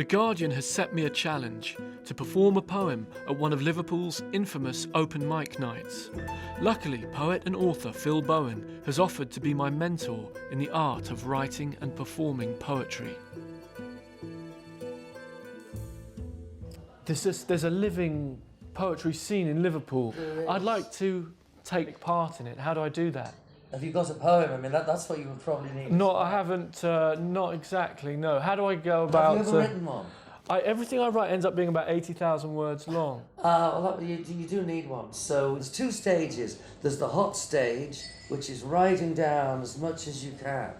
Guardian has set me a challenge to perform a poem at one of Liverpool's infamous open mic nights. Luckily, poet and author Phil Bowen has offered to be my mentor in the art of writing and performing poetry. There's a living poetry scene in Liverpool. I'd like to take part in it. How do I do that? Have you got a poem? I mean, that's what you would probably need. No, I haven't, not exactly, no. How do I go about... Have you ever written one? Everything I write ends up being about 80,000 words long. Well, you do need one. So there's two stages. There's the hot stage, which is writing down as much as you can.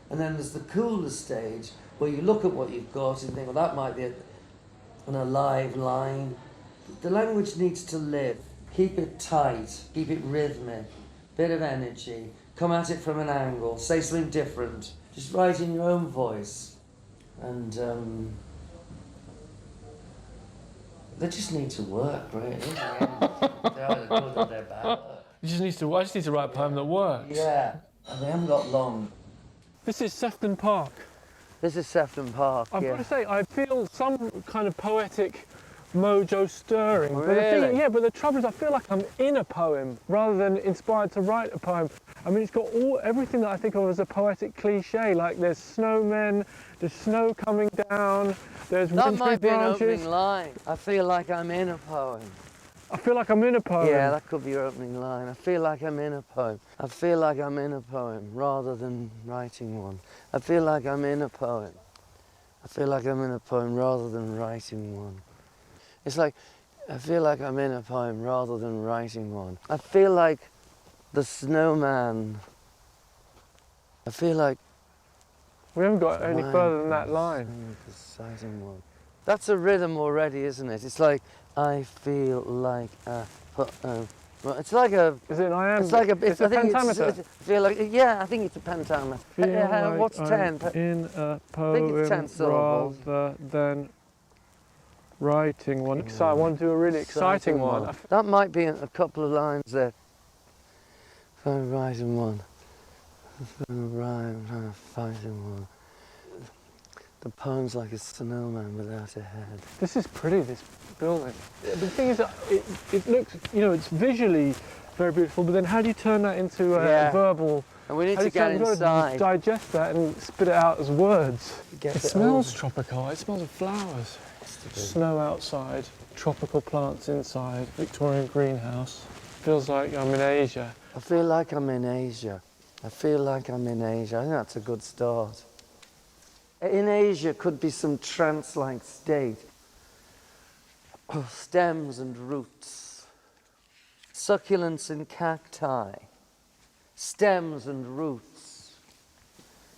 And then there's the cooler stage, where you look at what you've got and think, well, that might be an alive line. The language needs to live. Keep it tight, keep it rhythmic, bit of energy, come at it from an angle, say something different. Just write in your own voice. And they just need to work, really. They're either good or they're bad. I just need to write a poem that works. Yeah, and they haven't got long. This is Sefton Park. This is Sefton Park, I've got to say, I feel some kind of poetic mojo stirring. Really? But the trouble is I feel like I'm in a poem rather than inspired to write a poem. I mean, it's got everything that I think of as a poetic cliche, like there's snowmen, there's snow coming down, there's that might be branches. an opening line. I feel like I'm in a poem. I feel like I'm in a poem. Yeah, that could be your opening line. I feel like I'm in a poem. I feel like I'm in a poem rather than writing one. I feel like I'm in a poem. I feel like I'm in a poem rather than writing one. It's like, I feel like I'm in a poem rather than writing one. I feel like the snowman. I feel like... We haven't got any further than that line. That's a rhythm already, isn't it? It's like, I feel like a poem. Well, it's like a... Is it an iambic? It's like a... It's a pentameter? I think it's a pentameter. Like what's 10? In a poem I think it's 10 syllables. Rather than writing one. So I want to do a really exciting one. That might be a couple of lines there. If I'm writing one. If I'm fighting one. The poem's like a snowman without a head. This is pretty, this building. The thing is, it looks, it's visually very beautiful, but then how do you turn that into a verbal... And we need to get inside. Digest that and spit it out as words. It smells tropical, it smells of flowers. Snow outside, tropical plants inside, Victorian greenhouse. Feels like I'm in Asia. I feel like I'm in Asia. I feel like I'm in Asia. I think that's a good start. In Asia could be some trance-like state. Stems and roots. Succulents and cacti. Stems and roots.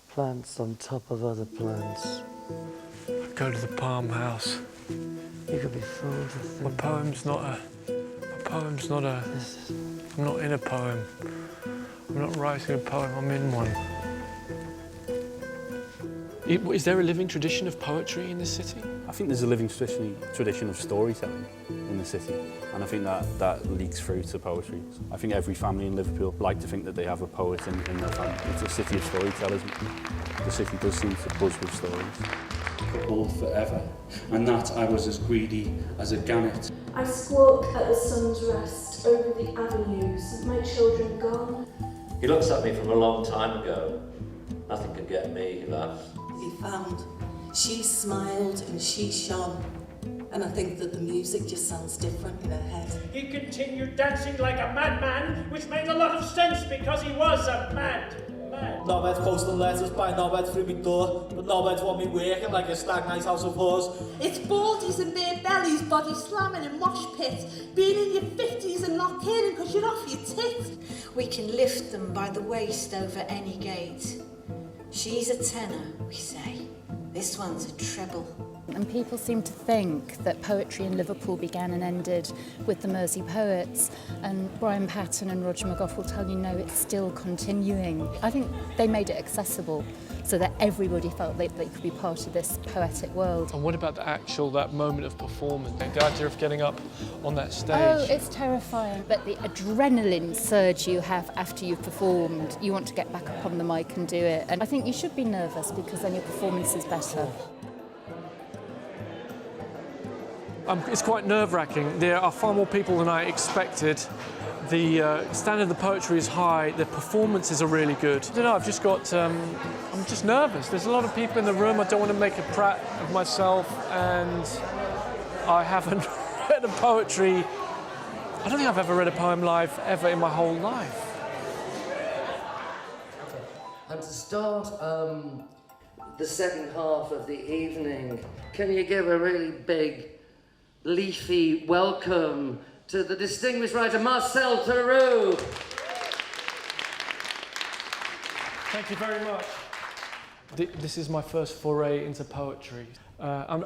Plants on top of other plants. I go to the palm house. You could be fooled to think. My poem's not a... I'm not in a poem. I'm not writing a poem, I'm in one. Is there a living tradition of poetry in this city? I think there's a living tradition of storytelling in the city, and I think that leaks through to poetry. I think every family in Liverpool like to think that they have a poet in their family. It's a city of storytellers. The city does seem to buzz with stories. All forever, and that I was as greedy as a gannet. I squawk at the sun's rest over the avenues, my children gone. He looks at me from a long time ago. Nothing could get me, he laughs. He found. She smiled and she shone. And I think that the music just sounds different in her head. He continued dancing like a madman, which made a lot of sense because he was a mad. Norbert posting letters by Norbert through my door, but Norbert want me working like a stag night house of whores. It's baldies and bare bellies, body slamming and mosh pits, being in your 50s and not caring because you're off your tit. We can lift them by the waist over any gate. She's a tenor, we say. This one's a treble. And people seem to think that poetry in Liverpool began and ended with the Mersey Poets, and Brian Patton and Roger McGough will tell you, no, it's still continuing. I think they made it accessible so that everybody felt they could be part of this poetic world. And what about that moment of performance, the idea of getting up on that stage? Oh, it's terrifying, but the adrenaline surge you have after you've performed, you want to get back up on the mic and do it. And I think you should be nervous because then your performance is better. It's quite nerve-wracking. There are far more people than I expected. The standard of the poetry is high. The performances are really good. I don't know. I've just got. I'm just nervous. There's a lot of people in the room. I don't want to make a prat of myself, and I haven't read a poetry. I don't think I've ever read a poem live ever in my whole life. And to start the second half of the evening, can you give a really big, leafy welcome to the distinguished writer Marcel Theroux? Thank you very much. This is my first foray into poetry. I'm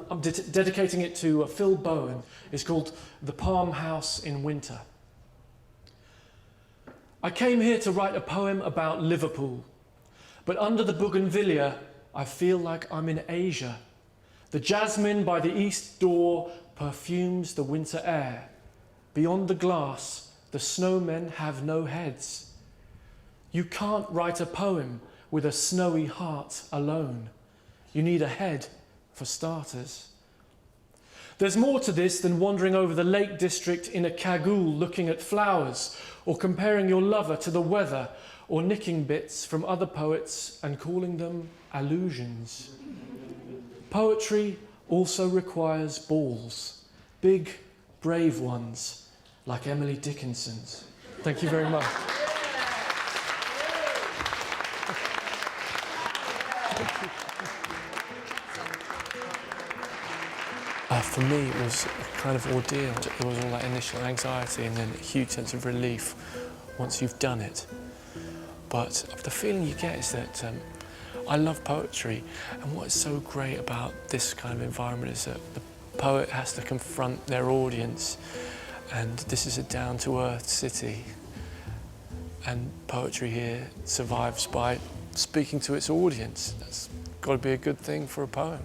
dedicating it to Phil Bowen. It's called The Palm House in Winter. I came here to write a poem about Liverpool, but under the bougainvillea, I feel like I'm in Asia. The jasmine by the east door perfumes the winter air. Beyond the glass, the snowmen have no heads. You can't write a poem with a snowy heart alone. You need a head, for starters. There's more to this than wandering over the Lake District in a cagoule looking at flowers, or comparing your lover to the weather, or nicking bits from other poets and calling them allusions. Poetry also requires balls, big, brave ones, like Emily Dickinson's. Thank you very much. For me, it was a kind of ordeal. There was all that initial anxiety and then a huge sense of relief once you've done it. But the feeling you get is that I love poetry, and what is so great about this kind of environment is that the poet has to confront their audience, and this is a down-to-earth city, and poetry here survives by speaking to its audience. That's got to be a good thing for a poem.